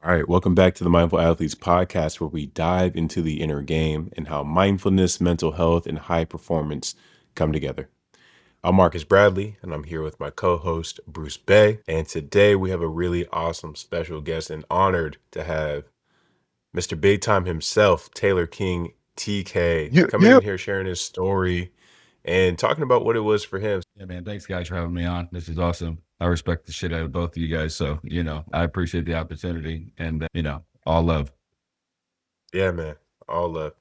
All right, welcome back to the Mindful Athletes podcast, where we dive into the inner game and how mindfulness, mental health, and high performance come together. I'm Marcus Bradley, and I'm here with my co host, Bruce Bay. And today we have a really awesome special guest and honored to have Mr. Big Time himself, Taylor King TK, Yeah, coming yeah. in here sharing his story and talking about what it was for him. Yeah, man. Thanks, guys, for having me on. This is awesome. I respect the shit out of both of you guys. So, I appreciate the opportunity and, all love. Yeah, man, all love.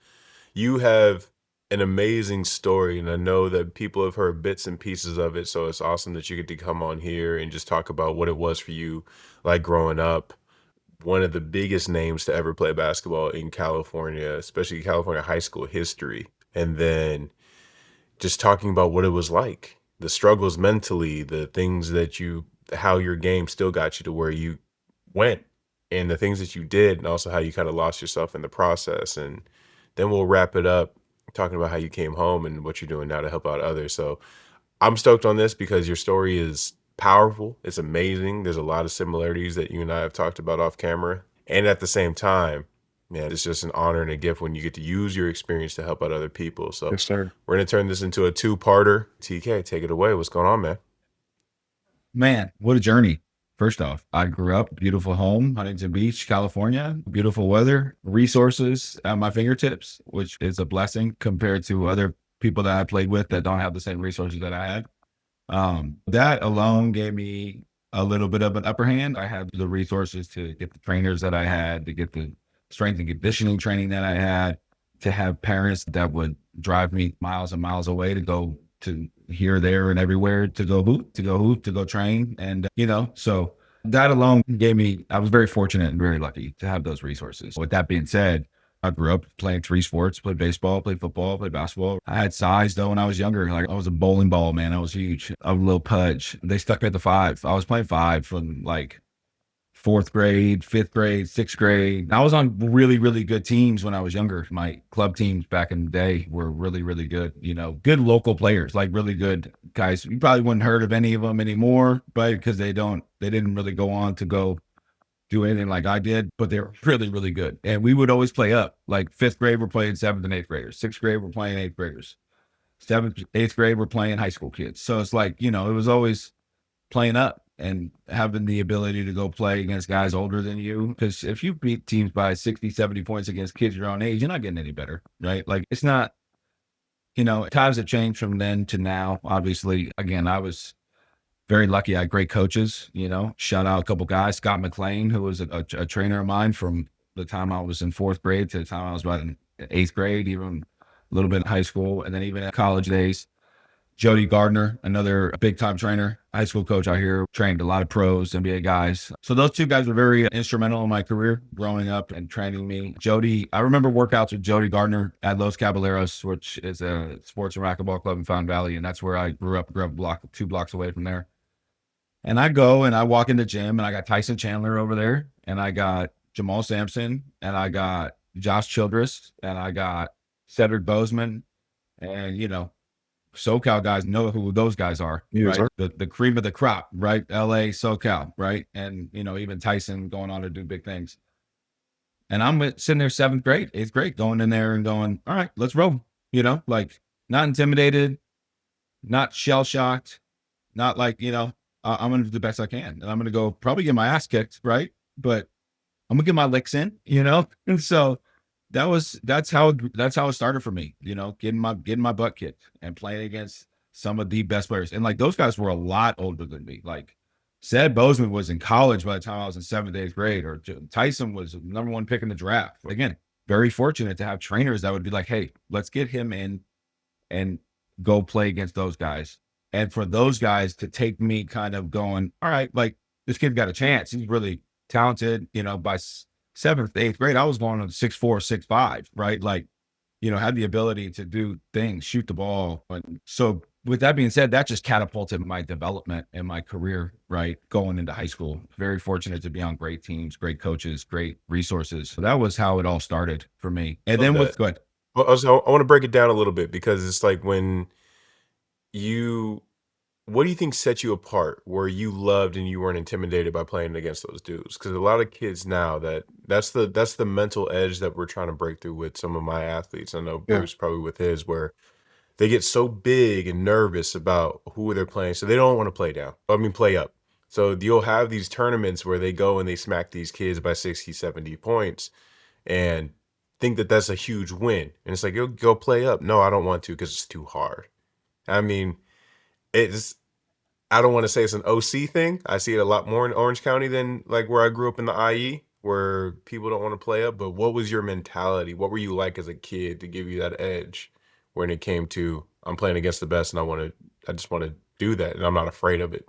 You have an amazing story, and I know that people have heard bits and pieces of it. So it's awesome that you get to come on here and just talk about what it was for you, like growing up. One of the biggest names to ever play basketball in California, especially California high school history. And then just talking about what it was like, the struggles mentally, the things that how your game still got you to where you went, and the things that you did, and also how you kind of lost yourself in the process. And then we'll wrap it up talking about how you came home and what you're doing now to help out others. So I'm stoked on this because your story is powerful. It's amazing. There's a lot of similarities that you and I have talked about off camera. And at the same time, man, it's just an honor and a gift when you get to use your experience to help out other people. So Yes, sir. we're going to turn this into a two-parter. TK, take it away. What's going on, man? Man, what a journey. First off, I grew up, beautiful home, Huntington Beach, California, beautiful weather, resources at my fingertips, which is a blessing compared to other people that I played with that don't have the same resources that I had. That alone gave me a little bit of an upper hand. I had the resources to get the trainers that I had, to get the strength and conditioning training that I had, to have parents that would drive me miles and miles away to go to here, there, and everywhere to go hoop, to go train. And, so that alone gave me, I was very fortunate and very lucky to have those resources. With that being said, I grew up playing three sports, played baseball, played football, played basketball. I had size though when I was younger. Like I was a bowling ball, man. I was huge. I was a little pudge. They stuck me at the five. I was playing five from like fourth grade, fifth grade, sixth grade. I was on really, really good teams when I was younger. My club teams back in the day were really, really good, good local players, like really good guys. You probably wouldn't heard of any of them anymore, but because they didn't really go on to go do anything like I did, but they were really, really good. And we would always play up. Like fifth grade, we're playing seventh and eighth graders. Sixth grade, we're playing eighth graders. Seventh, eighth grade, we're playing high school kids. So it's like, it was always playing up and having the ability to go play against guys older than you. Because if you beat teams by 60, 70 points against kids your own age, you're not getting any better, right? Like it's not, times have changed from then to now. Obviously, again, I was very lucky. I had great coaches, shout out a couple guys, Scott McLean, who was a trainer of mine from the time I was in fourth grade to the time I was about in eighth grade, even a little bit in high school. And then even at college days, Jody Gardner, another big time trainer, high school coach out here, trained a lot of pros, NBA guys. So those two guys were very instrumental in my career growing up and training me. Jody, I remember workouts with Jody Gardner at Los Caballeros, which is a sports and racquetball club in Fountain Valley. And that's where I grew up two blocks away from there. And I go and I walk in the gym and I got Tyson Chandler over there and I got Jamal Sampson and I got Josh Childress and I got Cedric Bozeman and, SoCal guys know who those guys are, Yes, right? sir. The cream of the crop, right? LA, SoCal, right? And, even Tyson going on to do big things. And I'm sitting there seventh grade, eighth grade, going in there and going, all right, let's roll, like not intimidated, not shell shocked, not like, I'm going to do the best I can. And I'm going to go probably get my ass kicked, right? But I'm going to get my licks in, And so that's how it started for me, getting my butt kicked and playing against some of the best players. And like those guys were a lot older than me. Like Ced Bozeman was in college by the time I was in seventh, eighth grade, or Tyson was number one pick in the draft. Again, very fortunate to have trainers that would be like, hey, let's get him in and go play against those guys. And for those guys to take me kind of going, all right, like this kid got a chance. He's really talented, by seventh, eighth grade, I was going on 6'4", 6'5", right? Like, had the ability to do things, shoot the ball. And so with that being said, that just catapulted my development and my career, right? Going into high school. Very fortunate to be on great teams, great coaches, great resources. So that was how it all started for me. And Love then that. go ahead. Well, also, I want to break it down a little bit because it's like when you what do you think set you apart where you loved and you weren't intimidated by playing against those dudes? Because a lot of kids now that's the mental edge that we're trying to break through with some of my athletes. I know Yeah. Bruce probably with his where they get so big and nervous about who they're playing, so they don't want to play down. I mean, play up. So you'll have these tournaments where they go and they smack these kids by 60, 70 points and think that that's a huge win. And it's like, yo, go play up. No, I don't want to because it's too hard. I mean, it's I don't want to say it's an OC thing. I see it a lot more in Orange County than like where I grew up in the IE, where people don't want to play up. But what was your mentality? What were you like as a kid to give you that edge when it came to I'm playing against the best and I just want to do that and I'm not afraid of it.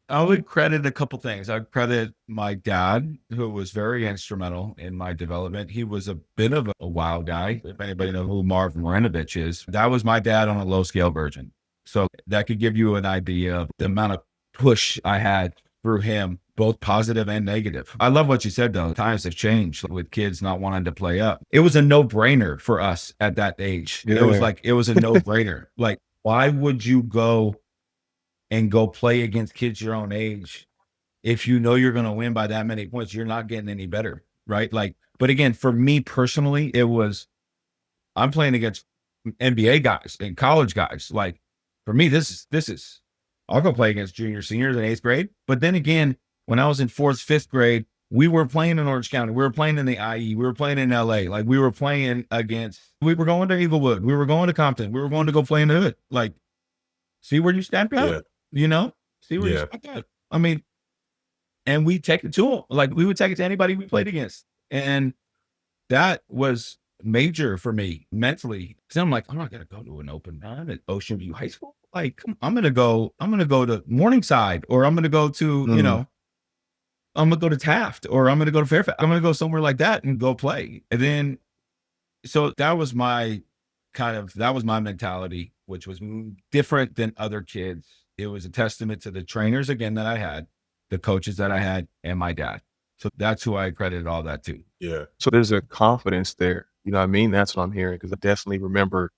I would credit a couple things. I'd credit my dad, who was very instrumental in my development. He was a bit of a wild guy. If anybody knows who Marv Marinovich is, that was my dad on a low scale version. So that could give you an idea of the amount of push I had through him, both positive and negative. I love what you said though. Times have changed with kids not wanting to play up. It was a no brainer for us at that age. Yeah. It was a no brainer. Like, why would you go play against kids your own age if you know you're going to win by that many points? You're not getting any better, right? Like, but again, for me personally, it was I'm playing against NBA guys and college guys. Like, for me, this is I'll go play against junior seniors in eighth grade. But then again, when I was in fourth, fifth grade, we were playing in Orange County. We were playing in the IE. We were playing in LA. Like, we were playing against. We were going to Eaglewood. We were going to Compton. We were going to go play in the hood. Like, see where you stack up, Yeah. you know? See where you Yeah. stack up. I mean, and we take it to them. Like, we would take it to anybody we played against. And that was major for me mentally. Cause I'm like, I'm not gonna go to an open run at Ocean View High School. Like, I'm gonna go to Morningside, or I'm gonna go to, Mm. I'm gonna go to Taft, or I'm gonna go to Fairfax. I'm gonna go somewhere like that and go play. And then so that was my mentality, which was different than other kids. It was a testament to the trainers again that I had, the coaches that I had, and my dad. So that's who I credited all that to. Yeah. So there's a confidence there. You know what I mean? That's what I'm hearing because I definitely remember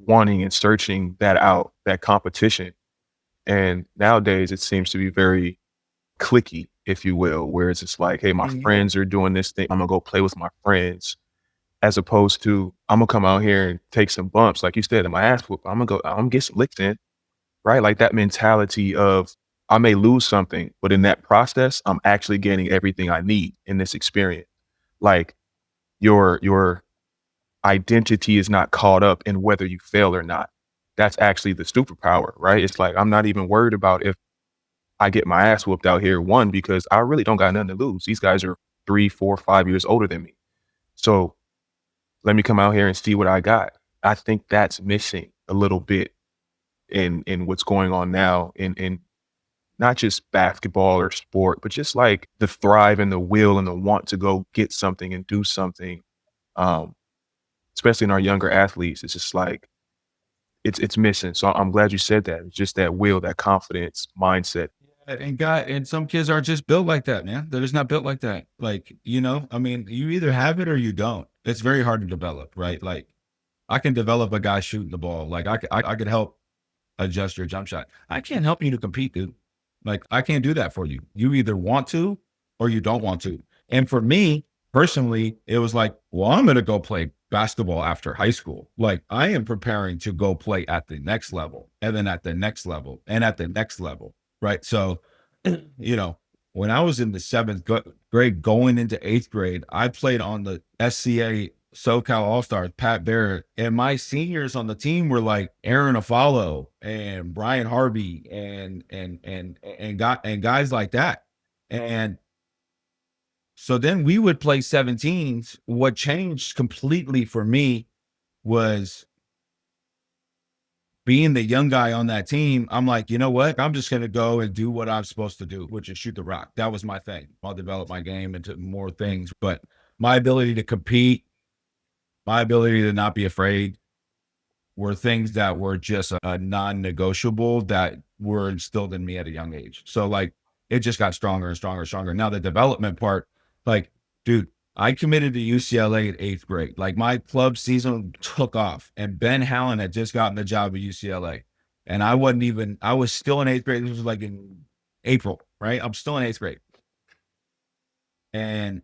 wanting and searching that out, that competition. And nowadays it seems to be very clicky, if you will, where it's just like, hey, my Mhm. friends are doing this thing. I'm gonna go play with my friends, as opposed to I'm gonna come out here and take some bumps, like you said, in my ass whoop. I'm gonna get some licks in, right? Like that mentality of I may lose something, but in that process, I'm actually gaining everything I need in this experience. Like your identity is not caught up in whether you fail or not. That's actually the superpower, right? It's like I'm not even worried about if I get my ass whooped out here, one, because I really don't got nothing to lose. These guys are 3, 4, 5 years older than me. So let me come out here and see what I got. I think that's missing a little bit in what's going on now in not just basketball or sport, but just like the thrive and the will and the want to go get something and do something. Um, Especially in our younger athletes, it's just like it's missing. So I'm glad you said that. It's just that will, that confidence, mindset. And some kids are just built like that, man. They're just not built like that. Like, I mean, you either have it or you don't. It's very hard to develop, right? Like, I can develop a guy shooting the ball. Like, I could help adjust your jump shot. I can't help you to compete, dude. Like, I can't do that for you. You either want to or you don't want to. And for me personally, it was like, well, I'm going to go play basketball after high school. Like, I am preparing to go play at the next level, and then at the next level, and at the next level. Right. So, when I was in the grade going into eighth grade, I played on the SCA SoCal All Stars, Pat Barrett, and my seniors on the team were like Aaron Afalo and Brian Harvey and guys like that. And so then we would play 17s. What changed completely for me was being the young guy on that team. I'm like, you know what? I'm just going to go and do what I'm supposed to do, which is shoot the rock. That was my thing. I'll develop my game into more things, but my ability to compete, my ability to not be afraid, were things that were just a non-negotiable that were instilled in me at a young age. So like it just got stronger and stronger and stronger. Now the development part, like, dude, I committed to UCLA in eighth grade. Like my club season took off, and Ben Hallen had just gotten the job at UCLA. And I wasn't even, I was still in 8th grade. This was like in April, right? I'm still in 8th grade. And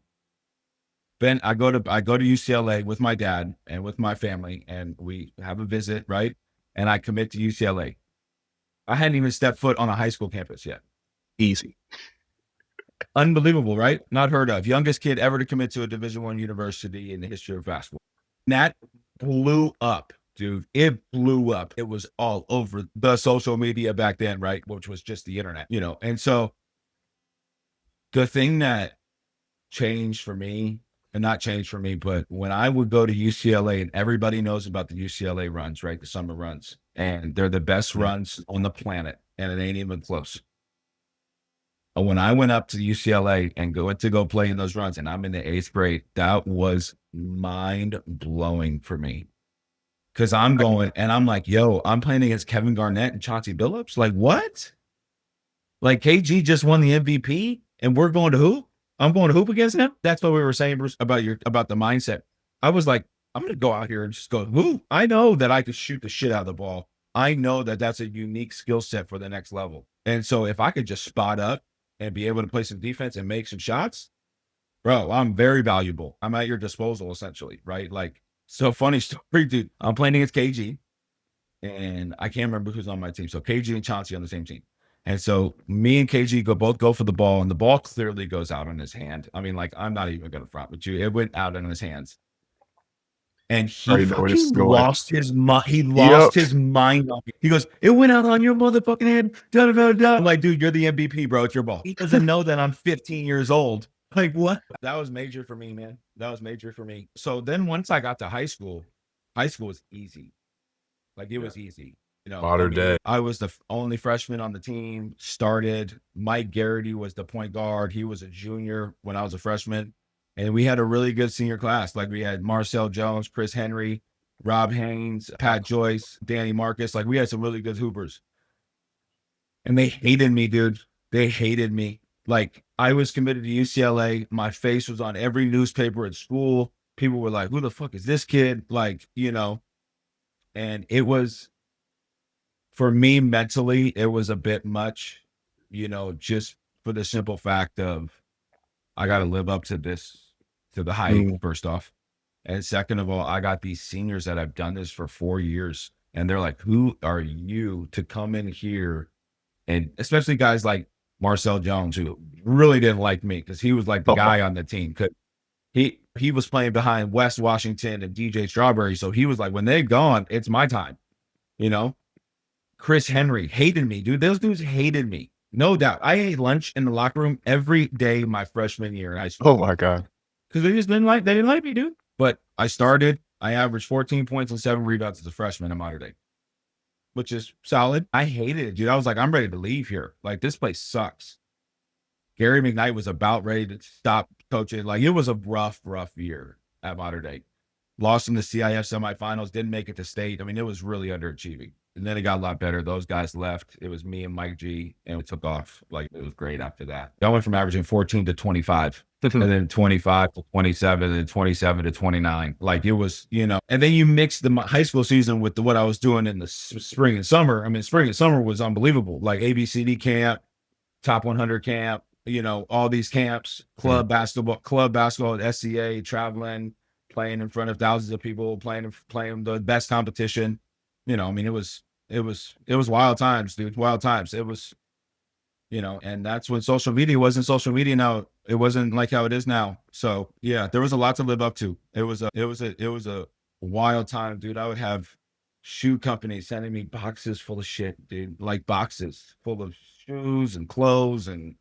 Ben, I go to UCLA with my dad and with my family, and we have a visit, right? And I commit to UCLA. I hadn't even stepped foot on a high school campus yet. Easy. Unbelievable, right? Not heard of. Youngest kid ever to commit to a Division I university in the history of basketball. And that blew up, dude. It blew up. It was all over the social media back then, right? Which was just the internet, you know. And so the thing that changed for me, and not changed for me, but when I would go to UCLA, and everybody knows about the UCLA runs, right? The summer runs, and they're the best Mhm. runs on the planet, and it ain't even close. When I went up to UCLA and went to go play in those runs, and I'm in the 8th grade, that was mind blowing for me. Cause I'm I going and I'm like, yo, I'm playing against Kevin Garnett and Chauncey Billups. Like, what? Like KG just won the MVP and we're going to hoop. I'm going to hoop against him. That's what we were saying, Bruce, about the mindset. I was like, I'm going to go out here and just go hoop. I know that I could shoot the shit out of the ball. I know that that's a unique skill set for the next level. And so if I could just spot up and be able to play some defense and make some shots, bro, I'm very valuable. I'm at your disposal essentially, right? Like, so funny story, dude. I'm playing against KG and I can't remember who's on my team. So KG and Chauncey on the same team. And so me and KG both go for the ball, and the ball clearly goes out in his hand. I mean, like, I'm not even gonna front with you. It went out in his hands. And I he already know where this is fucking going. lost his mind. He Yep. lost his mind on me. He goes, "It went out on your motherfucking head." Da, da, da, da. I'm like, dude, you're the MVP, bro. It's your ball. He doesn't know that I'm 15 years old. Like, what? That was major for me, man. That was major for me. So then once I got to high school was easy. Like, it Yeah. was easy. You know, I Modern mean, day. I was the only freshman on the team, started. Mike Garrity was the point guard. He was a junior when I was a freshman. And we had a really good senior class. Like, we had Marcel Jones, Chris Henry, Rob Haynes, Pat Joyce, Danny Marcus. Like, we had some really good hoopers. And they hated me, dude. They hated me. Like, I was committed to UCLA. My face was on every newspaper at school. People were like, who the fuck is this kid? Like, you know, and it was, for me mentally, it was a bit much, you know, just for the simple fact of I got to live up to this, to the hype, Mm. first off. And second of all, I got these seniors that have done this for 4 years. And they're like, who are you to come in here? And especially guys like Marcel Jones, who really didn't like me because he was like the Oh, guy on the team. Cause he was playing behind West Washington and DJ Strawberry. So he was like, when they're gone, it's my time, you know? Chris Henry hated me, dude. Those dudes hated me. No doubt. I ate lunch in the locker room every day my freshman year in high school oh my God. because they didn't like me, dude. But I averaged 14 points and 7 rebounds as a freshman in modern day, which is solid. I hated it, dude. I was like, I'm ready to leave here. Like, this place sucks. Gary McKnight was about ready to stop coaching. Like, it was a rough year at modern day. Lost in the CIF semifinals, didn't make it to state. I mean, it was really underachieving. And then it got a lot better. Those guys left. It was me and Mike G, and we took off. Like, it was great after that. I went from averaging 14 to 25, and then 25 to 27, and then 27 to 29. Like, it was, you know. And then you mix the high school season with what I was doing in the spring and summer. I mean, spring and summer was unbelievable. Like ABCD camp, top 100 camp, you know, all these camps, Mhm. club basketball at SCA, traveling, playing in front of thousands of people, playing the best competition. You know, I mean, it was wild times, dude. Wild times. It was, you know, and that's when social media wasn't social media now. It wasn't like how it is now. So yeah, there was a lot to live up to. It was a wild time, dude. I would have shoe companies sending me boxes full of shit, dude. Like boxes full of shoes and clothes and,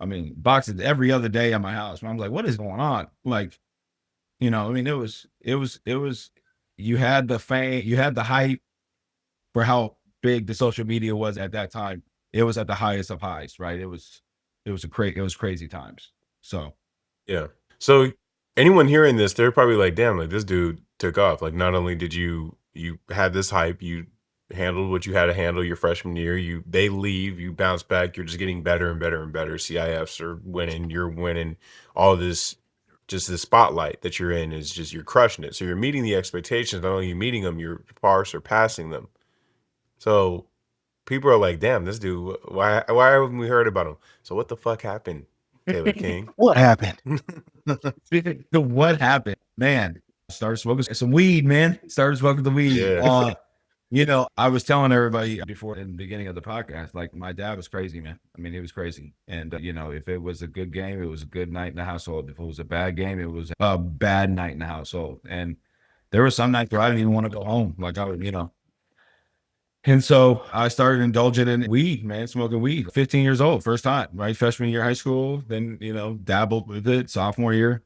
I mean, boxes every other day at my house. I'm like, what is going on? Like, you know, I mean, it was, you had the fame, you had the hype for how big the social media was at that time. It was at the highest of highs, right? It was crazy times. So, Yeah. So anyone hearing this, they're probably like, "Damn, like this dude took off." Like not only did you had this hype, you handled what you had to handle your freshman year. They leave, you bounce back, you're just getting better and better and better. CIFs are winning, you're winning. All this, just the spotlight that you're in is just you're crushing it. So you're meeting the expectations. Not only are you meeting them, you're far surpassing them. So People are like, "Damn, this dude, why haven't we heard about him?" So what the fuck happened, Taylor King? What happened? So what happened? Man, started smoking some weed, man. Started smoking the weed. Yeah. I was telling everybody before in the beginning of the podcast, like my dad was crazy, man. I mean, he was crazy. And, if it was a good game, it was a good night in the household. If it was a bad game, it was a bad night in the household. And there were some nights where I didn't even want to go home. Like I would, And so I started indulging in weed, man, smoking weed. 15 years old, first time, right? Freshman year of high school, then, dabbled with it sophomore year,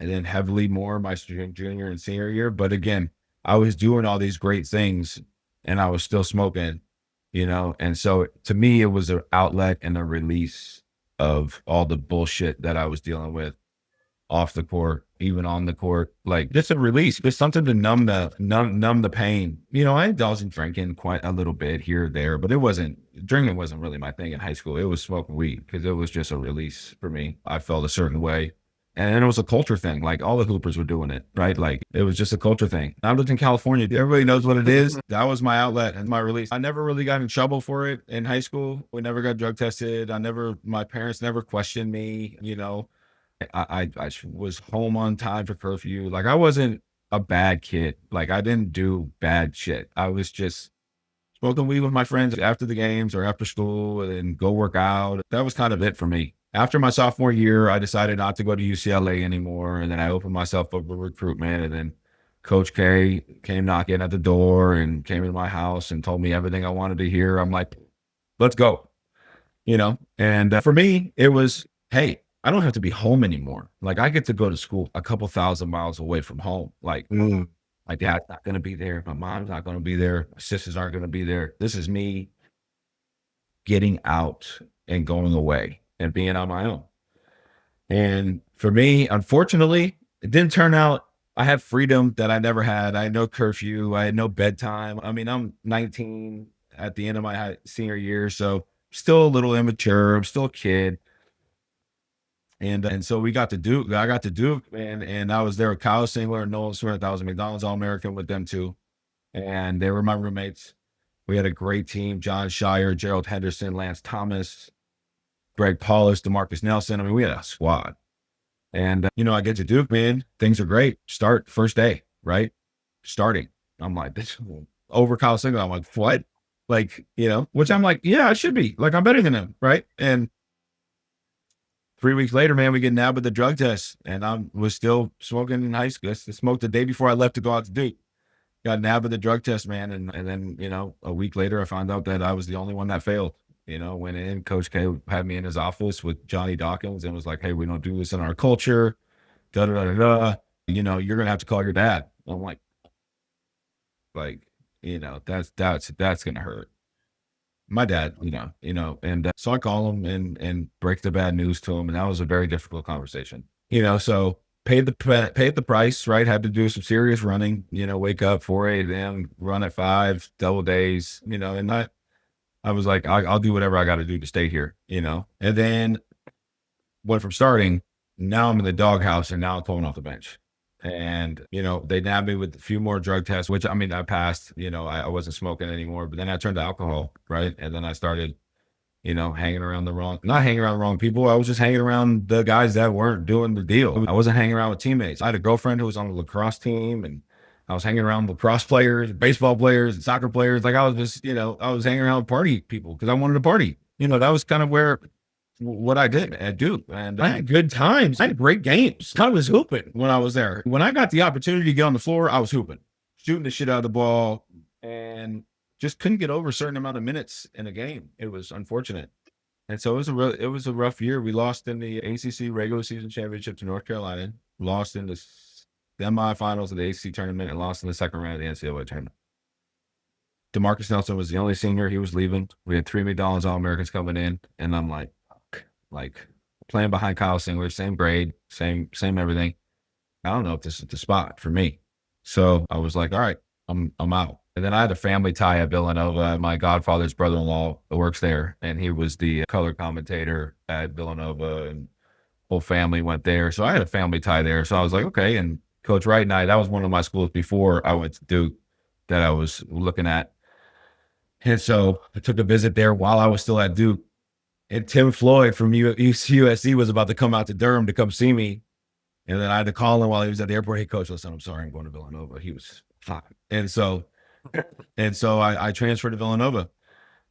and then heavily more my junior and senior year. But again, I was doing all these great things and I was still smoking, And so to me, it was an outlet and a release of all the bullshit that I was dealing with off the court, even on the court, like just a release, just something to numb the pain. I indulged in drinking quite a little bit here or there, but drinking wasn't really my thing in high school. It was smoking weed because it was just a release for me. I felt a certain way. And it was a culture thing. Like all the hoopers were doing it, right? Like it was just a culture thing. I lived in California. Everybody knows what it is. That was my outlet and my release. I never really got in trouble for it in high school. We never got drug tested. My parents never questioned me. I was home on time for curfew. Like I wasn't a bad kid. Like I didn't do bad shit. I was just smoking weed with my friends after the games or after school and then go work out. That was kind of it for me. After my sophomore year, I decided not to go to UCLA anymore. And then I opened myself up for recruitment. And then Coach K came knocking at the door and came into my house and told me everything I wanted to hear. I'm like, let's go, And for me, it was, hey, I don't have to be home anymore. Like I get to go to school a couple thousand miles away from home. Like my dad's not going to be there. My mom's not going to be there. My sisters aren't going to be there. This is me getting out and going away and being on my own. And for me, unfortunately, it didn't turn out. I had freedom that I never had. I had no curfew. I had no bedtime. I mean, I'm 19 at the end of my senior year. So still a little immature. I'm still a kid. And so I got to Duke, and I was there with Kyle Singler and Nolan Smith. I was a McDonald's All-American with them too. And they were my roommates. We had a great team: John Shire, Gerald Henderson, Lance Thomas, Greg Paulus, DeMarcus Nelson. I mean, we had a squad. And, I get to Duke, man. Things are great. Start first day, right? Starting. I'm like, this over Kyle Singler. I'm like, what? Like, which I'm like, yeah, I should be. Like, I'm better than him, right? And 3 weeks later, man, we get nabbed with the drug test, and I was still smoking in high school. I smoked the day before I left to go out to Duke. Got nabbed with the drug test, man, and then a week later, I found out that I was the only one that failed. Went in, Coach K had me in his office with Johnny Dawkins and was like, "Hey, we don't do this in our culture. Da da da da. You're gonna have to call your dad." I'm like, that's gonna hurt. My dad, and so I call him and break the bad news to him, and that was a very difficult conversation. So paid the price, right? Had to do some serious running. Wake up 4 a.m., run at 5, double days. And I was like, I'll do whatever I got to do to stay here. And then went from starting. Now I'm in the doghouse, and now I'm pulling off the bench. And, they nabbed me with a few more drug tests, which I mean, I passed, I wasn't smoking anymore, but then I turned to alcohol. Right. And then I started, hanging around not hanging around the wrong people. I was just hanging around the guys that weren't doing the deal. I wasn't hanging around with teammates. I had a girlfriend who was on the lacrosse team, and I was hanging around lacrosse players, baseball players, and soccer players. Like I was just, I was hanging around with party people because I wanted to party. That was kind of what I did at Duke, and I had good times. I had great games. I was hooping when I was there. When I got the opportunity to get on the floor, I was hooping, shooting the shit out of the ball, and just couldn't get over a certain amount of minutes in a game. It was unfortunate, and so it was a rough year. We lost in the ACC regular season championship to North Carolina, lost in the semifinals of the ACC tournament, and lost in the second round of the NCAA tournament. DeMarcus Nelson was the only senior. He was leaving. We had 3 McDonald's All-Americans coming in, and I'm like playing behind Kyle Singler, same grade, same everything. I don't know if this is the spot for me. So I was like, all right, I'm out. And then I had a family tie at Villanova. My godfather's brother-in-law works there, and he was the color commentator at Villanova, and whole family went there. So I had a family tie there. So I was like, okay. And Coach Wright and I, that was one of my schools before I went to Duke that I was looking at. And so I took a visit there while I was still at Duke. And Tim Floyd from USC was about to come out to Durham to come see me. And then I had to call him while he was at the airport. Hey, coach, listen, I'm sorry, I'm going to Villanova. He was fine. And so I transferred to Villanova.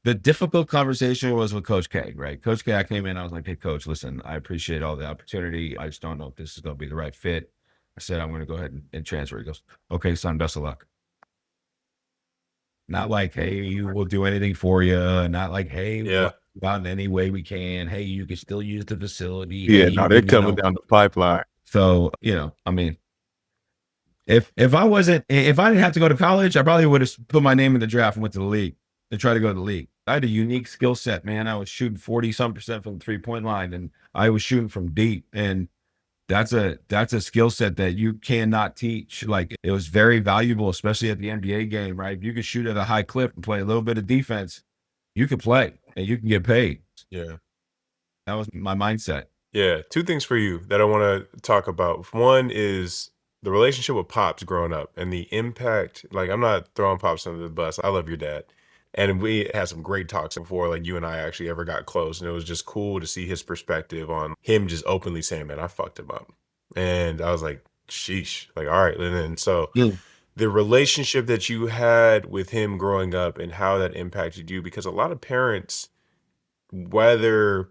The difficult conversation was with Coach K, right? Coach K, I came in, I was like, hey, coach, listen, I appreciate all the opportunity. I just don't know if this is going to be the right fit. I said, I'm going to go ahead and transfer. He goes, okay, son, best of luck. Not like, hey, we'll do anything for you. Not like, hey, we'll Yeah. help you out in any way we can. Hey, you can still use the facility. Yeah, Hey, no, they're coming down the pipeline. So, I mean, if I didn't have to go to college, I probably would have put my name in the draft and went to the league and try to go to the league. I had a unique skill set, man. I was shooting 40% from the 3-point line, and I was shooting from deep. And that's a skill set that you cannot teach. Like, it was very valuable, especially at the NBA game, right? If you can shoot at a high clip and play a little bit of defense, you can play and you can get paid. Yeah. That was my mindset. Yeah, 2 things for you that I wanna talk about. One is the relationship with Pops growing up and the impact. Like, I'm not throwing Pops under the bus. I love your dad, and we had some great talks before, like, you and I actually ever got close, and it was just cool to see his perspective on him just openly saying, "Man, I fucked him up." And I was like, "Sheesh." Like, all right, and then so Yeah. the relationship that you had with him growing up and how that impacted you, because a lot of parents, whether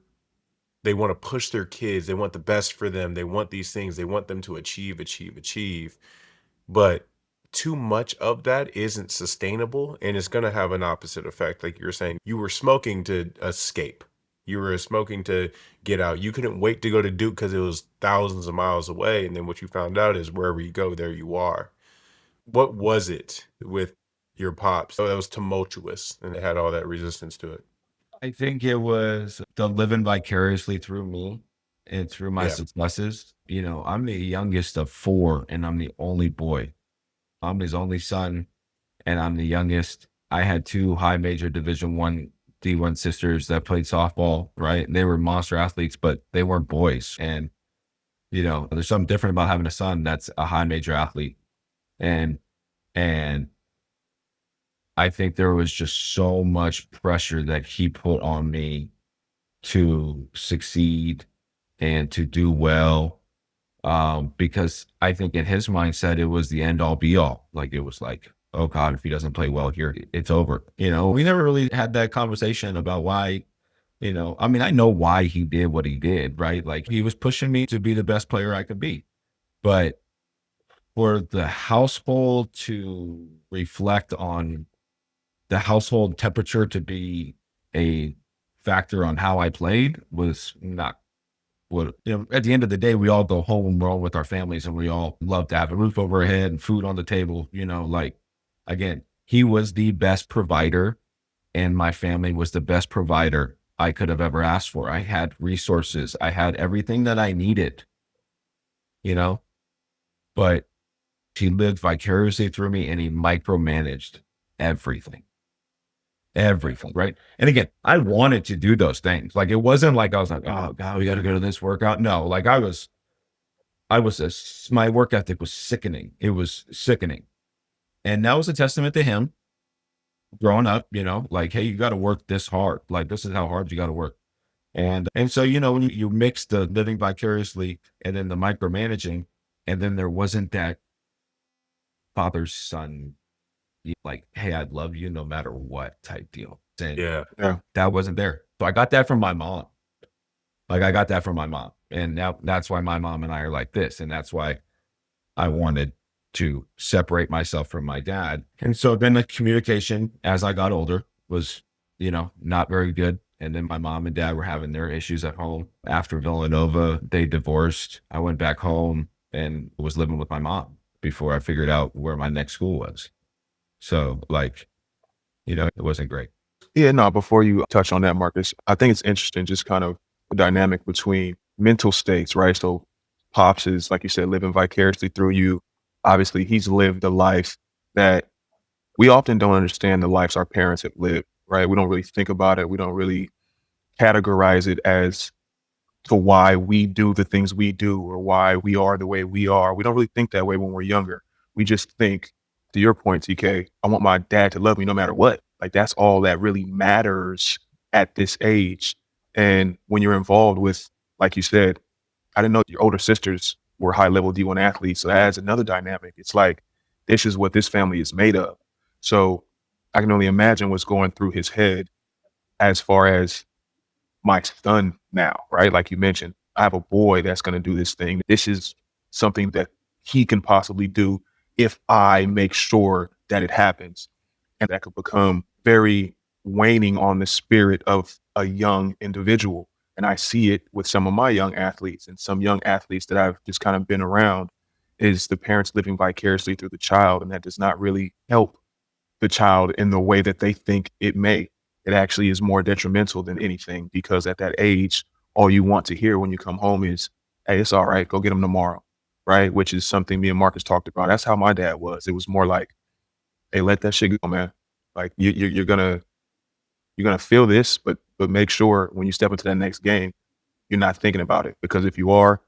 they want to push their kids. They want the best for them. They want these things. They want them to achieve, achieve, achieve. But too much of that isn't sustainable and it's going to have an opposite effect. Like you were saying, you were smoking to escape. You were smoking to get out. You couldn't wait to go to Duke because it was thousands of miles away. And then what you found out is wherever you go, there you are. What was it with your pops that was tumultuous and it had all that resistance to it? I think it was the living vicariously through me and through my Yeah. successes. I'm the youngest of four and I'm the only boy. I'm his only son and I'm the youngest. I had two high major Division I D1 sisters that played softball, right? And they were monster athletes, but they weren't boys. And, there's something different about having a son that's a high major athlete. And, and I think there was just so much pressure that he put on me to succeed and to do well. Because I think in his mindset, it was the end all be all. Like, it was like, oh God, if he doesn't play well here, it's over. We never really had that conversation about why, I mean, I know why he did what he did, right? Like, he was pushing me to be the best player I could be. But for the household to reflect on the household temperature to be a factor on how I played was not what, at the end of the day, we all go home, we're all with our families and we all love to have a roof over our head and food on the table, like, again, he was the best provider and my family was the best provider I could have ever asked for. I had resources. I had everything that I needed, you know, but he lived vicariously through me and he micromanaged everything. Everything, right? And again, I wanted to do those things. Like, it wasn't like I was like, oh God, we got to go to this workout. No, like my work ethic was sickening. It was sickening. And that was a testament to him growing up, like, hey, you got to work this hard. Like, this is how hard you got to work. And so, when you mix the living vicariously and then the micromanaging, and then there wasn't that father son, like, hey, I love you no matter what type deal. And Yeah. Yeah. that wasn't there. So I got that from my mom. Like, I got that from my mom. And now that's why my mom and I are like this. And that's why I wanted to separate myself from my dad. And so then the communication as I got older was, not very good. And then my mom and dad were having their issues at home. After Villanova, they divorced. I went back home and was living with my mom before I figured out where my next school was. So, like, it wasn't great. Yeah, no, before you touch on that, Marcus, I think it's interesting just kind of the dynamic between mental states, right? So Pops is, like you said, living vicariously through you. Obviously, he's lived a life that we often don't understand the lives our parents have lived, right? We don't really think about it. We don't really categorize it as to why we do the things we do or why we are the way we are. We don't really think that way when we're younger. We just think, to your point, TK, I want my dad to love me no matter what. Like that's all that really matters at this age. And when you're involved with, like you said, I didn't know your older sisters were high level D1 athletes. So that adds another dynamic. It's like, this is what this family is made of. So I can only imagine what's going through his head as far as my son now, right? Like you mentioned, I have a boy that's going to do this thing. This is something that he can possibly do if I make sure that it happens. And that could become very waning on the spirit of a young individual. And I see it with some of my young athletes and some young athletes that I've just kind of been around is the parents living vicariously through the child. And that does not really help the child in the way that they think it may. It actually is more detrimental than anything because at that age, all you want to hear when you come home is, hey, it's all right, go get them tomorrow. Right. Which is something me and Marcus talked about. That's how my dad was. It was more like, hey, let that shit go, man. Like you're gonna feel this, but make sure when you step into that next game, you're not thinking about it. Because if you are,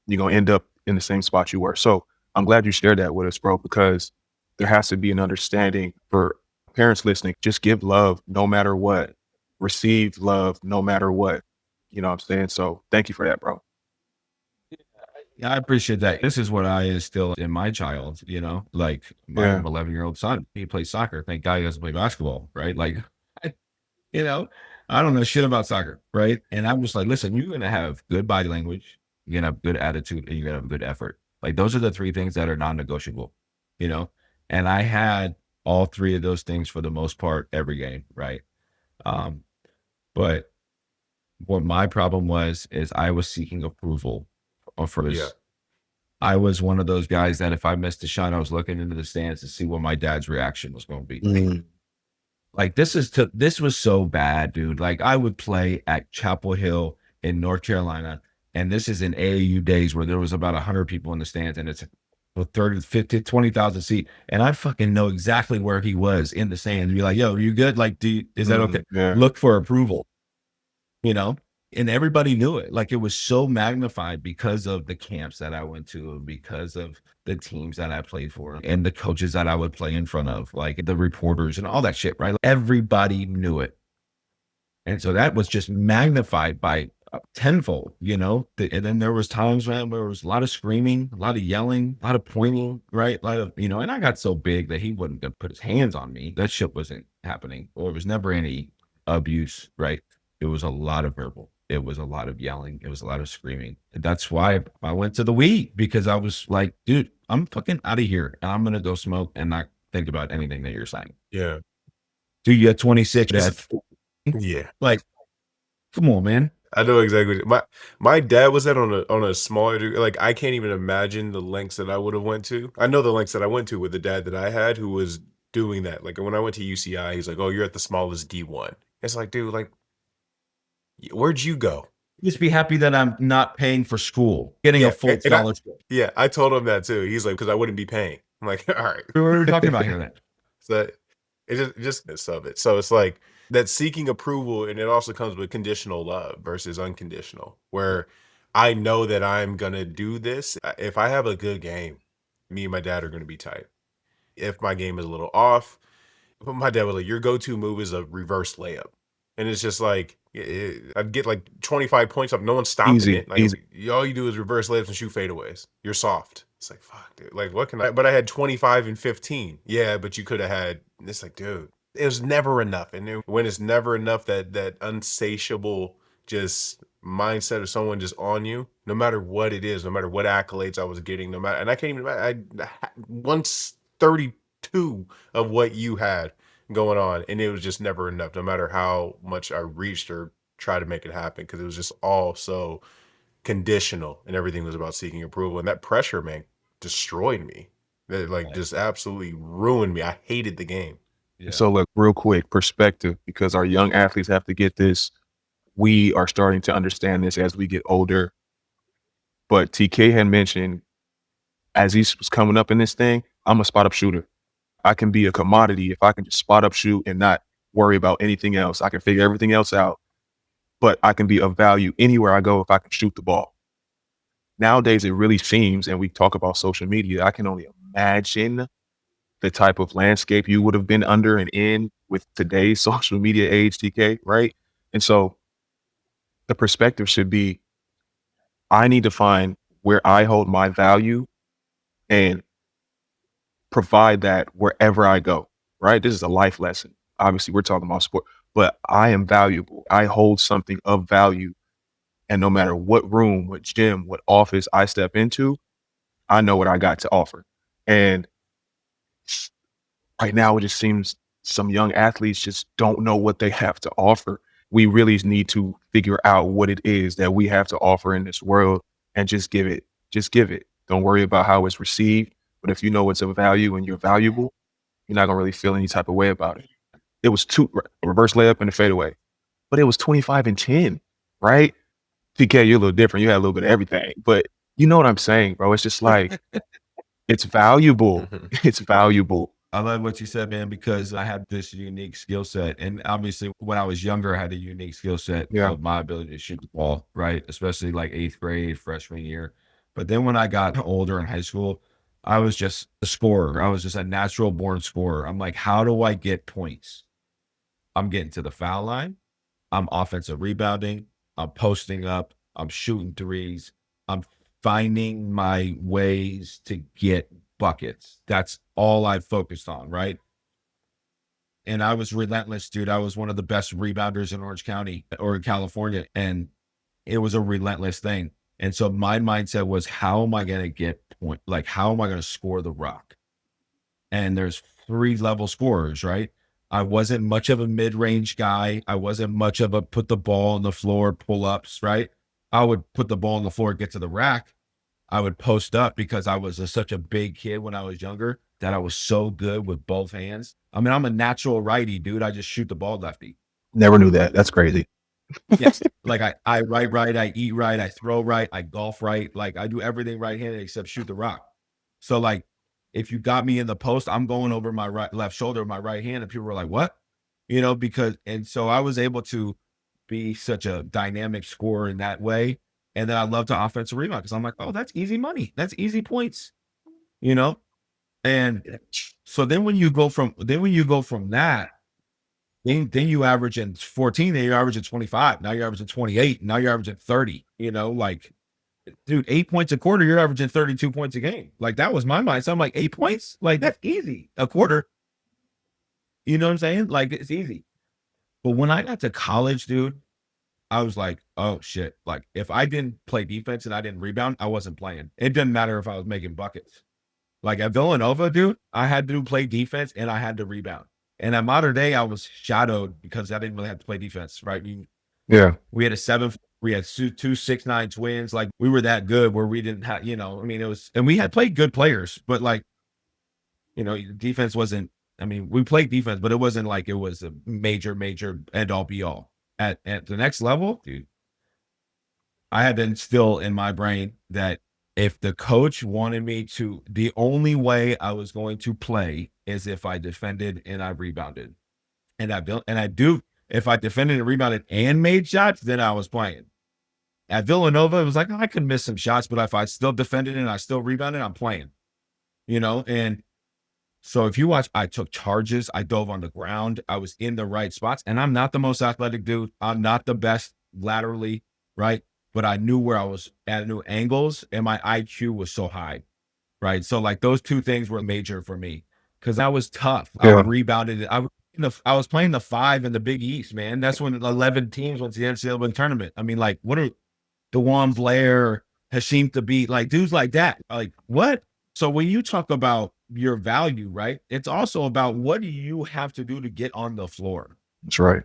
you're gonna end up in the same spot you were. So I'm glad you shared that with us, bro, because there has to be an understanding for parents listening. Just give love no matter what. Receive love no matter what. You know what I'm saying? So thank you for that, bro. Yeah, I appreciate that. This is what I instill in my child, like my Yeah. 11-year-old son. He plays soccer. Thank God he doesn't play basketball, right? Like, I, you know, I don't know shit about soccer, right? And I'm just like, listen, you're gonna have good body language, you're gonna have good attitude, and you're gonna have good effort. Like those are the three things that are non-negotiable, you know. And I had all three of those things for the most part every game, right? Um, but what my problem was is I was seeking approval for Yeah. this. I was one of those guys that if I missed a shot, I was looking into the stands to see what my dad's reaction was going to be. Mm. Like this was so bad, dude. Like I would play at Chapel Hill in North Carolina, and this is in AAU days where there was about 100 people in the stands, and it's a 30, 50, 20,000 seat, and I fucking know exactly where he was in the stands. Be like, yo, are you good? Like, is that okay? Yeah. Look for approval, you know? And everybody knew it. Like it was so magnified because of the camps that I went to and because of the teams that I played for and the coaches that I would play in front of, like the reporters and all that shit, right? Everybody knew it. And so that was just magnified by tenfold, And then there was times, man, where there was a lot of screaming, a lot of yelling, a lot of pointing, right? A lot of, and I got so big that he wasn't gonna put his hands on me. That shit wasn't happening. Or it was never any abuse, right? It was a lot of verbal. It was a lot of yelling. It was a lot of screaming. And that's why I went to the weed because I was like, dude, I'm fucking out of here and I'm gonna go smoke and not think about anything that you're saying. Yeah. Dude, you're 26 It's at yeah. like, come on, man. I know exactly. My dad was that on a smaller degree. Like I can't even imagine the lengths that I would have went to. I know the lengths that I went to with the dad that I had who was doing that. Like when I went to UCI, he's like, "Oh, you're at the smallest D1." It's like, dude, like, where'd you go? Just be happy that I'm not paying for school, getting a Yeah, full and scholarship. I told him that too. He's like, "Because I wouldn't be paying." I'm like, "All right." What are we talking about here then? So it just this of it. So it's like that seeking approval, and it also comes with conditional love versus unconditional, where I know that I'm gonna do this. If I have a good game, me and my dad are gonna be tight. If my game is a little off, but my dad was like, "Your go-to move is a reverse layup." And it's just like, I'd get like 25 points up. No one's stopping Easy, it. Like, easy. all you do is reverse layups and shoot fadeaways. You're soft. It's like, fuck, dude. Like, what can I? But I had 25 and 15. Yeah, but you could have had. It's like, dude, it was never enough. And then when it's never enough, that unsatiable just mindset of someone just on you, no matter what it is, no matter what accolades I was getting, no matter, and I can't even. Once 32 of what you had going on, and it was just never enough, no matter how much I reached or tried to make it happen, because it was just all so conditional, and everything was about seeking approval. And that pressure, man, destroyed me. That like Right. just absolutely ruined me. I hated the game. Yeah. So look, real quick, perspective, because our young athletes have to get this. We are starting to understand this as we get older. But TK had mentioned as he was coming up in this thing, I'm a spot up shooter. I can be a commodity if I can just spot up shoot and not worry about anything else. I can figure everything else out, but I can be of value anywhere I go if I can shoot the ball. Nowadays, it really seems, and we talk about social media, I can only imagine the type of landscape you would have been under and in with today's social media age, TK, right? And so the perspective should be, I need to find where I hold my value and provide that wherever I go, right? This is a life lesson. Obviously, we're talking about sport, but I am valuable. I hold something of value. And no matter what room, what gym, what office I step into, I know what I got to offer. And right now, it just seems some young athletes just don't know what they have to offer. We really need to figure out what it is that we have to offer in this world and just give it. Just give it. Don't worry about how it's received. But if you know it's of value and you're valuable, you're not gonna really feel any type of way about it. It was two reverse layup and a fadeaway, but it was 25 and 10, right? TK, you're a little different. You had a little bit of everything, but you know what I'm saying, bro. It's just like it's valuable. Mhm. It's valuable. I love what you said, man, because I have this unique skill set. And obviously, when I was younger, I had a unique skill set Yeah. of my ability to shoot the ball, right? Especially like eighth grade, freshman year. But then when I got older in high school, I was just a scorer. I was just a natural born scorer. I'm like, how do I get points? I'm getting to the foul line. I'm offensive rebounding. I'm posting up. I'm shooting threes. I'm finding my ways to get buckets. That's all I focused on, right? And I was relentless, dude. I was one of the best rebounders in Orange County or in California. And it was a relentless thing. And so my mindset was, how am I going to get point? Like, how am I going to score the rock? And there's three level scorers, right? I wasn't much of a mid-range guy. I wasn't much of a put the ball on the floor, pull ups, right? I would put the ball on the floor, get to the rack. I would post up because I was such a big kid when I was younger that I was so good with both hands. I mean, I'm a natural righty, dude. I just shoot the ball lefty. Never knew that. That's crazy. Yes. Like I write right, I eat right, I throw right, I golf right. Like I do everything right-handed except shoot the rock. So like if you got me in the post, I'm going over my left shoulder, my right hand, and people were like, what? Because and so I was able to be such a dynamic scorer in that way. And then I love to offensive rebound because I'm like, oh, that's easy money. That's easy points, you know? And so then when you go from that, then you average in 14, then you average in 25. Now you're averaging 28. Now you're averaging 30. Like, dude, 8 points a quarter, you're averaging 32 points a game. Like, that was my mindset. I'm like, 8 points? Like, that's easy. A quarter. You know what I'm saying? Like, it's easy. But when I got to college, dude, I was like, oh shit. Like, if I didn't play defense and I didn't rebound, I wasn't playing. It didn't matter if I was making buckets. Like at Villanova, dude, I had to play defense and I had to rebound. And at modern day, I was shadowed because I didn't really have to play defense, right? Yeah. We had we had two 6'9" twins. Like we were that good where we didn't have, I mean, it was, and we had played good players, but like, defense wasn't, I mean, we played defense, but it wasn't like it was a major end all be all. At the next level, dude, I had to instill in my brain that if the coach wanted me to, the only way I was going to play is if I defended and I rebounded. If I defended and rebounded and made shots, then I was playing. At Villanova, it was like, I could miss some shots, but if I still defended and I still rebounded, I'm playing, And so if you watch, I took charges, I dove on the ground, I was in the right spots, and I'm not the most athletic dude. I'm not the best laterally, right? But I knew where I was at, new angles, and my IQ was so high, right? So like those two things were major for me because I was tough. I Yeah. rebounded. I was playing the 5 in the Big East, man. That's when 11 teams went to the NCAA tournament. I mean, like, what are DeJuan Blair, Hashim Thabit, like dudes like that? Like, what? So when you talk about your value, right? It's also about what do you have to do to get on the floor? That's right.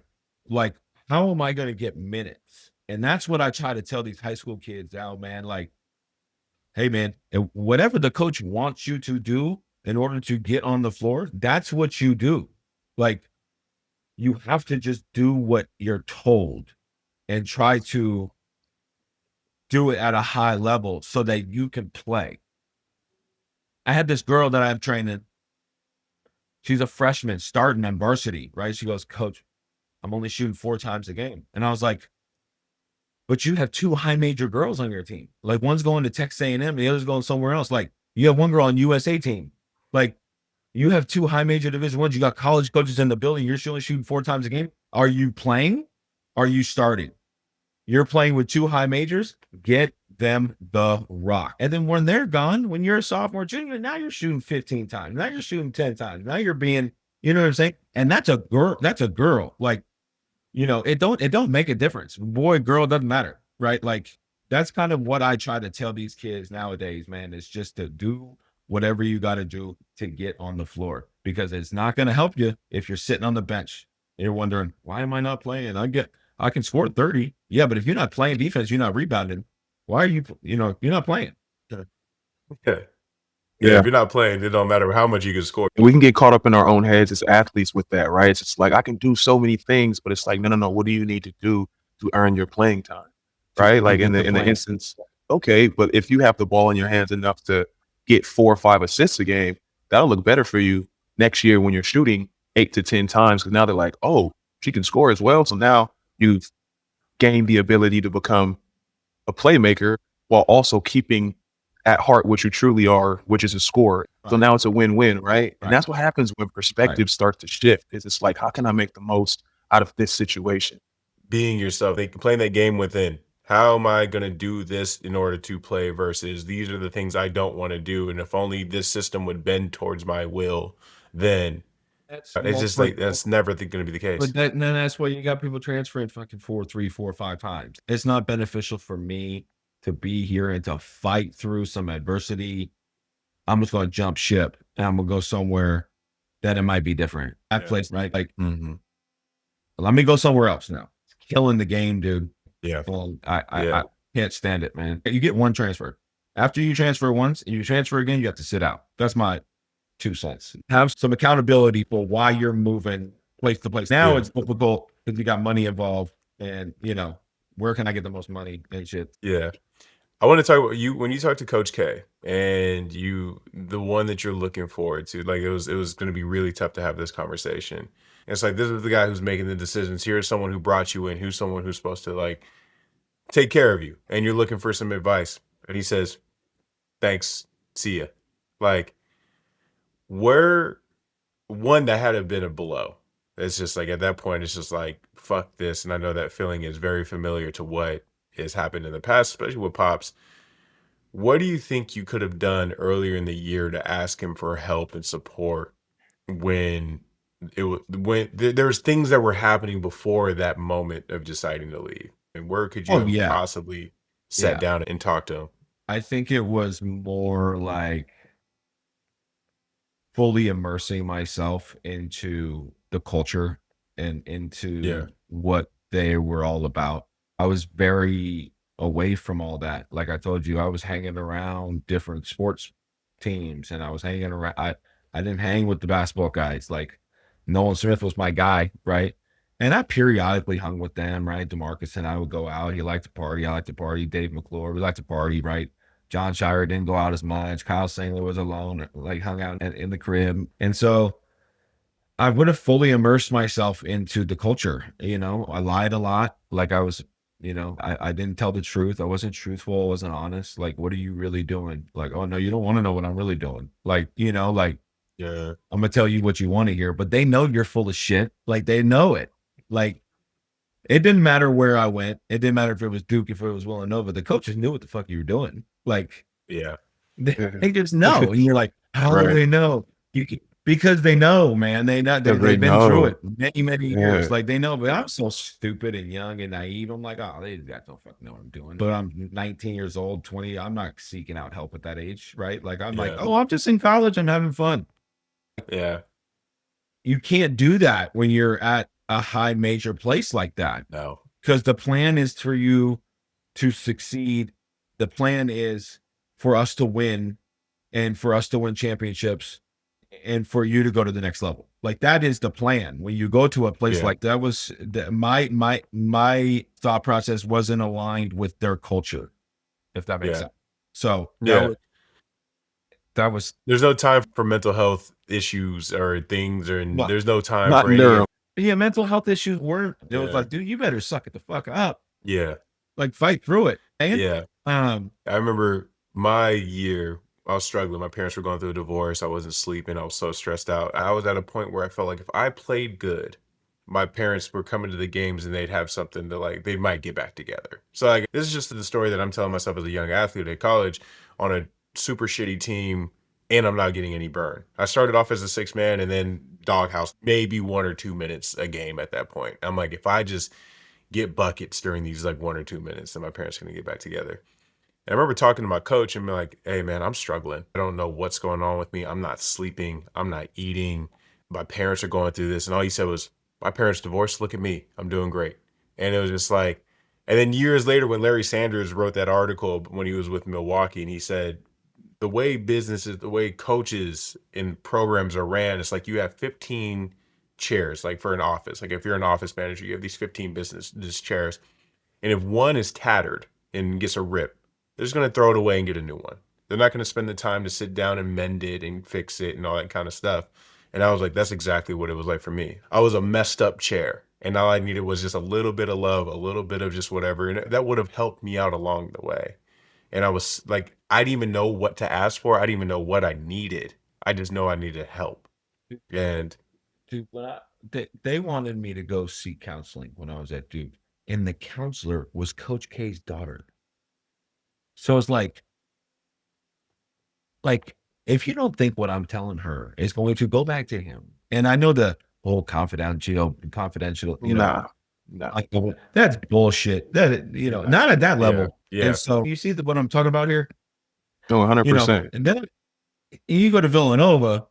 Like, how am I going to get minutes? And that's what I try to tell these high school kids now, man. Like, hey, man, whatever the coach wants you to do in order to get on the floor, that's what you do. Like, you have to just do what you're told and try to do it at a high level so that you can play. I had this girl that I'm training. She's a freshman starting in varsity, right? She goes, Coach, I'm only shooting 4 times a game. And I was like, but you have 2 high major girls on your team. Like one's going to Texas A&M, the other's going somewhere else. Like you have one girl on USA team. Like You have 2 high major division ones. You got college coaches in the building. You're only shooting 4 times a game. Are you playing? Are you starting? You're playing with 2 high majors. Get them the rock. And then when they're gone, when you're a sophomore, junior, now you're shooting 15 times. Now you're shooting 10 times. Now you're being, you know what I'm saying? And that's a girl. That's a girl. Like, it don't make a difference. Boy, girl, doesn't matter, right? Like that's kind of what I try to tell these kids nowadays, man, is just to do whatever you got to do to get on the floor because it's not going to help you if you're sitting on the bench. You're wondering, why am I not playing? I can score 30. Yeah, but if you're not playing defense, you're not rebounding. Why are you're not playing? Yeah. Yeah. Yeah, Yeah. if you're not playing, it don't matter how much you can score. We can get caught up in our own heads as athletes with that, right? It's just like I can do so many things, but it's like, no. What do you need to do to earn your playing time? Right? Like in the instance, okay, but if you have the ball in your hands enough to get 4 or 5 assists a game, that'll look better for you next year when you're shooting 8 to 10 times. Because now they're like, oh, she can score as well. So now you've gained the ability to become a playmaker while also keeping at heart what you truly are, which is a scorer. So now it's a win-win, right? And that's what happens when perspectives start to shift. Is it's like, how can I make the most out of this situation? Being yourself, playing that game within. How am I going to do this in order to play versus these are the things I don't want to do. And if only this system would bend towards my will, then it's just like that's never going to be the case. But then that's why you got people transferring fucking 4, 3, 4, 5 times. It's not beneficial for me to be here and to fight through some adversity. I'm just going to jump ship and I'm going to go somewhere that it might be different. That place, right? Like, let me go somewhere else now. It's killing the game, dude. Yeah. Well, I can't stand it, man. You get one transfer. After you transfer once and you transfer again, you have to sit out. That's my 2 cents. Have some accountability for why you're moving place to place. Now it's difficult because you got money involved and, where can I get the most money and shit? Yeah. I want to talk about you when you talk to Coach K and the one that you're looking forward to. Like it was going to be really tough to have this conversation. And it's like this is the guy who's making the decisions. Here's someone who brought you in, who's someone who's supposed to like take care of you, and you're looking for some advice. And he says, "Thanks, see ya." Like where one that had been a blow. It's just like at that point, it's just like fuck this. And I know that feeling is very familiar to what has happened in the past, especially with Pops. What do you think you could have done earlier in the year to ask him for help and support when there was things that were happening before that moment of deciding to leave? And where could you have possibly sat down and talked to him? I think it was more like fully immersing myself into the culture and into what they were all about. I was very away from all that. Like I told you, I was hanging around different sports teams and I was hanging around. I didn't hang with the basketball guys. Like Nolan Smith was my guy, right? And I periodically hung with them, right? DeMarcus and I would go out. He liked to party. I liked to party. Dave McClure, we liked to party, right? John Shire didn't go out as much. Kyle Singler was alone, like hung out in the crib. And so I would have fully immersed myself into the culture. I lied a lot. Like I was, I didn't tell the truth. I wasn't truthful. I wasn't honest. Like, what are you really doing? Like, oh no, you don't want to know what I'm really doing. Like, Yeah. I'm gonna tell you what you want to hear, but they know you're full of shit. Like they know it. Like it didn't matter where I went. It didn't matter if it was Duke, if it was Villanova. The coaches knew what the fuck you were doing. Like Yeah. they just know. And you're like, how do they know? Because they know, man. They've been through it many, many years. Like they know, but I'm so stupid and young and naive. I'm like, oh, they got don't fucking know what I'm doing. But I'm 19 years old, 20. I'm not seeking out help at that age, right? Like I'm like, oh, I'm just in college. I'm having fun. Yeah. You can't do that when you're at a high major place like that. No. Because the plan is for you to succeed. The plan is for us to win and for us to win championships and for you to go to the next level. Like that is the plan. When you go to a place like that, was my thought process wasn't aligned with their culture, if that makes sense. So that was there's no time for mental health issues or things, or there's no time for any mental health issues weren't. It was like, dude, you better suck it the fuck up. Yeah. Like fight through it. And, I remember my year I was struggling. My parents were going through a divorce. I wasn't sleeping. I was so stressed out. I was at a point where I felt like if I played good, my parents were coming to the games and they'd have something to like, they might get back together. So like, this is just the story that I'm telling myself as a young athlete at college on a super shitty team, and I'm not getting any burn. I started off as a six man and then doghouse, maybe 1 or 2 minutes a game at that point. I'm like, if I just get buckets during these like 1 or 2 minutes, then my parents are gonna get back together. And I remember talking to my coach and being like, hey man, I'm struggling. I don't know what's going on with me. I'm not sleeping. I'm not eating. My parents are going through this. And all he said was, my parents divorced. Look at me. I'm doing great. And it was just like, and then years later, when Larry Sanders wrote that article when he was with Milwaukee, and he said, the way businesses, the way coaches and programs are ran, it's like you have 15 chairs, like for an office. Like if you're an office manager, you have these 15 business chairs. And if one is tattered and gets a rip, they're just going to throw it away and get a new one. They're not going to spend the time to sit down and mend it and fix it and all that kind of stuff. And I was like, that's exactly what it was like for me. I was a messed up chair. And all I needed was just a little bit of love, a little bit of just whatever. And that would have helped me out along the way. And I was like, I didn't even know what to ask for. I didn't even know what I needed. I just know I needed help. And Dude, they wanted me to go seek counseling when I was at Duke, and the counselor was Coach K's daughter. So it's like if you don't think what I'm telling her is going to go back to him, and I know the whole confidential, Nah, nah. like that's bullshit. That not at that yeah, level. yeah, And so you see what I'm talking about here, No, 100%. and then you go to Villanova,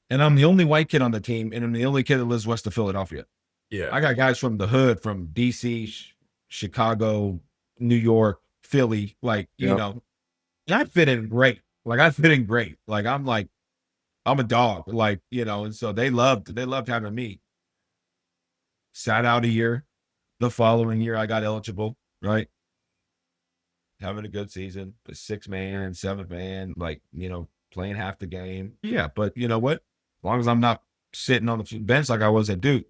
and I'm the only white kid on the team, and I'm the only kid that lives west of Philadelphia. yeah, I got guys from the hood, from DC, Chicago, New York, Philly. Like, Yep. and I fit in great. Like I fit in great. I'm a dog. Like, and so they loved having me. Sat out a year. The following year I got eligible, right? Having a good season, the 6-man, 7-man, like, playing half the game. Yeah, but you know what? As long as I'm not sitting on the bench like I was at Duke,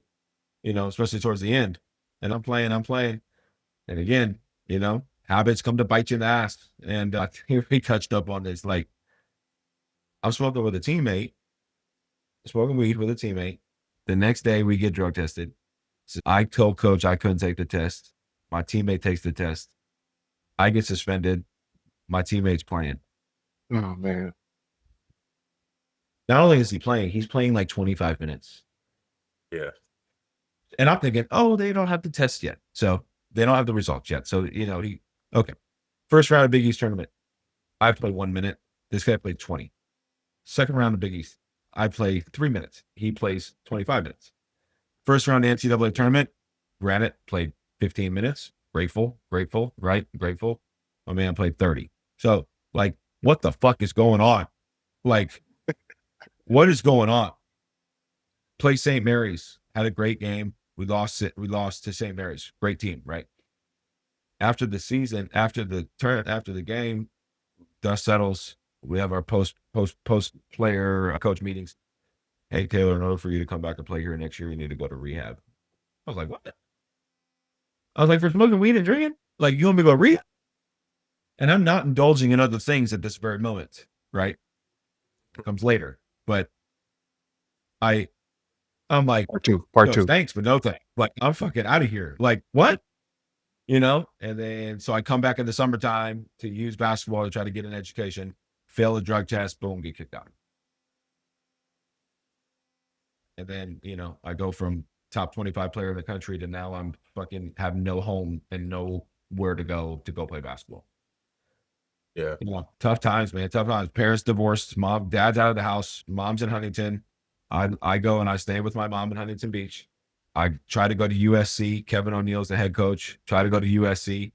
especially towards the end. And I'm playing. And again, habits come to bite you in the ass. And here we touched up on this. Like, I'm smoking with a teammate, smoking weed with a teammate. The next day we get drug tested. So I told coach I couldn't take the test. My teammate takes the test. I get suspended. My teammate's playing. Oh man. Not only is he playing, he's playing like 25 minutes. yeah, And I'm thinking, oh, they don't have the test yet. So they don't have the results yet. So, okay. First round of Big East tournament, I played 1 minute. This guy played 20. Second round of Big East, I play 3 minutes. He plays 25 minutes. First round of NCAA tournament, granted, played 15 minutes. Grateful, right? Grateful. My man played 30. So, like, what the fuck is going on? Like, what is going on? Play St. Mary's, had a great game. We lost it. We lost to St. Mary's. Great team, right? After the season, after the game, dust settles. We have our post player coach meetings. Hey Taylor, in order for you to come back and play here next year, you need to go to rehab. I was like, what? I was like, for smoking weed and drinking? Like, you want me to go to rehab? And I'm not indulging in other things at this very moment, right? It comes later. But I'm like, Part two. thanks, but no thanks. Like, I'm fucking out of here. Like, what? And then so I come back in the summertime to use basketball to try to get an education, fail the drug test, boom, get kicked out. And then, I go from top 25 player in the country to now I'm fucking have no home and nowhere to go play basketball. yeah, Tough times, man. Tough times. Parents divorced. Dad's out of the house. Mom's in Huntington. I go and I stay with my mom in Huntington Beach. I try to go to USC. Kevin O'Neill's the head coach. Try to go to USC.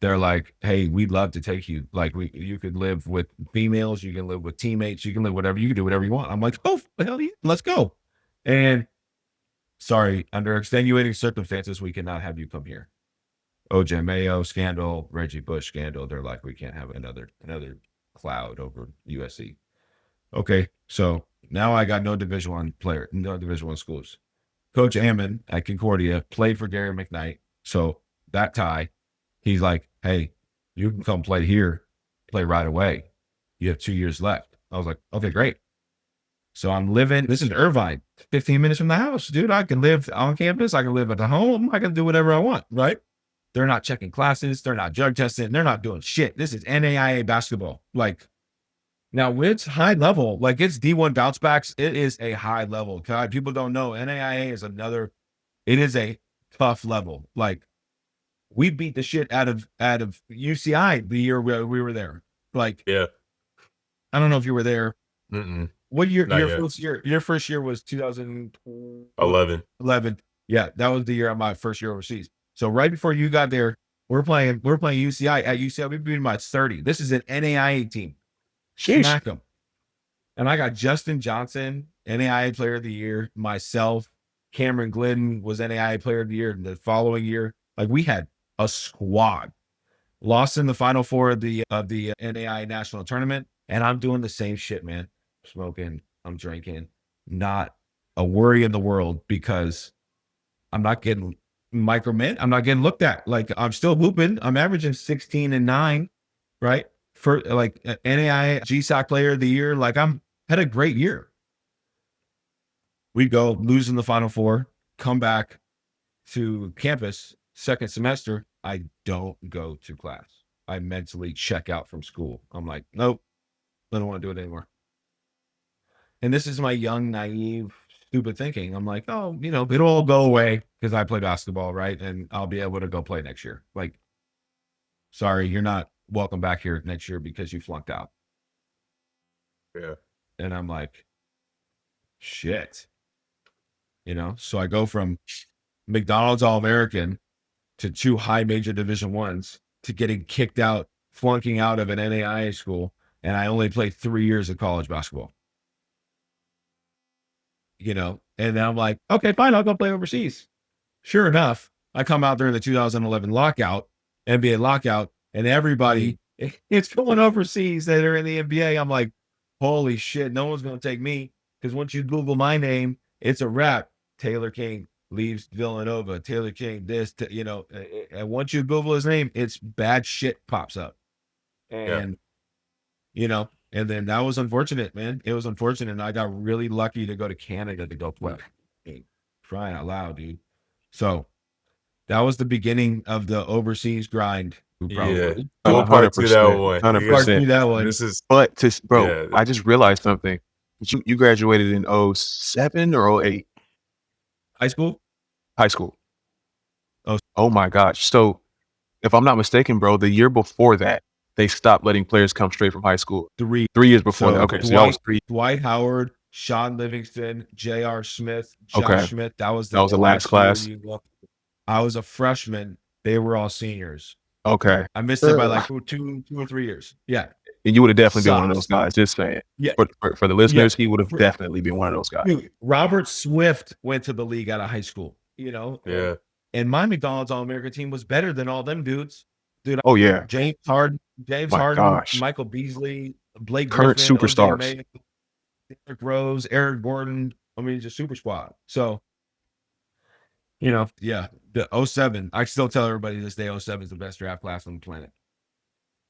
They're like, hey, we'd love to take you. Like, you could live with females. You can live with teammates. You can live whatever. You can do whatever you want. I'm like, oh, hell yeah, let's go. And sorry, under extenuating circumstances, we cannot have you come here. OJ Mayo scandal, Reggie Bush scandal. They're like, we can't have another cloud over USC. Okay, so now I got no Division I player, no Division I schools. Coach Ammon at Concordia played for Gary McKnight. So that tie, he's like, hey, you can come play here, play right away. You have 2 years left. I was like, okay, great. So I'm living, this is Irvine, 15 minutes from the house, dude. I can live on campus. I can live at the home. I can do whatever I want, right? They're not checking classes. They're not drug testing. They're not doing shit. This is NAIA basketball. Like, now it's high level. Like, it's D1 bounce backs. It is a high level. God, people don't know. NAIA is it is a tough level. Like, we beat the shit out of UCI the year we were there. Like, Yeah. I don't know if you were there. Mm-mm. What year? Not yet. Your first year was 2011. 11. Yeah, that was the year of my first year overseas. So right before you got there, we're playing UCI at UCLA. We beat them by 30. This is an NAIA team. Sheesh. Smack them. And I got Justin Johnson, NAIA Player of the Year. Myself, Cameron Glidden was NAIA Player of the Year the following year. Like, we had a squad. Lost in the Final Four of the NAIA National Tournament, and I'm doing the same shit, man. Smoking, I'm drinking, not a worry in the world, because I'm not getting micromanaged. I'm not getting looked at. Like, I'm still hooping. I'm averaging 16 and 9, right? For like NAIA GSOC Player of the Year. Like, had a great year. We go losing the Final Four, come back to campus, second semester. I don't go to class. I mentally check out from school. I'm like, nope, I don't want to do it anymore. And this is my young, naive, stupid thinking. I'm like, oh, it'll all go away because I play basketball, right? And I'll be able to go play next year. Like, sorry, you're not welcome back here next year because you flunked out. Yeah. And I'm like, shit. So I go from McDonald's All-American to 2 high major Division I's to getting kicked out, flunking out of an NAIA school. And I only played 3 years of college basketball. And then I'm like, okay, fine, I'll go play overseas. Sure enough, I come out during the 2011 lockout, NBA lockout, and everybody, it's going overseas that are in the NBA. I'm like, holy shit, no one's going to take me, because once you Google my name, it's a wrap. Taylor King leaves Villanova. Taylor King, and once you Google his name, it's bad shit pops up. And, and then that was unfortunate, man. It was unfortunate. And I got really lucky to go to Canada to go play. Crying out loud, dude. So that was the beginning of the overseas grind. Yeah. We'll part 2 that one. 100%. Part 2 that one. This is, But Yeah. I just realized something. You graduated in 07 or 08? High school? High school. Oh. Oh my gosh. So if I'm not mistaken, bro, the year before that, they stopped letting players come straight from high school. 3 years before that. Okay. So y'all was 3. Dwight Howard, Sean Livingston, J.R. Smith, Josh Smith. That was the last class. I was a freshman. They were all seniors. Okay. I missed it by like 2 or 3 years. Yeah. And you would have definitely been one of those guys. Just saying. Yeah. For the listeners, he would have definitely been one of those guys. Dude, Robert Swift went to the league out of high school, Yeah. And my McDonald's All-American team was better than all them dudes. Dude. Oh, yeah. James Harden, gosh. Michael Beasley, Blake Current Griffin, superstars. May, Derrick Rose, Eric Gordon. I mean, it's a super squad. So, the 07, I still tell everybody this day, 07 is the best draft class on the planet.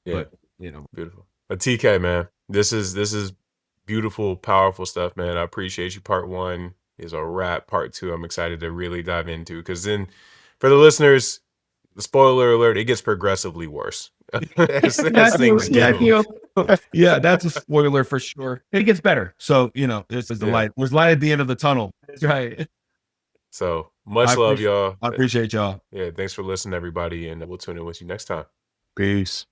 Yeah. But, Beautiful. But TK, man, this is beautiful, powerful stuff, man. I appreciate you. Part 1 is a wrap. Part 2, I'm excited to really dive into, because then for the listeners, the spoiler alert, it gets progressively worse. as things go. Yeah, that's a spoiler for sure. It gets better. So, this is the light. There's light at the end of the tunnel. That's right. So much love, y'all. I appreciate y'all. Yeah, thanks for listening, everybody, and we'll tune in with you next time. Peace.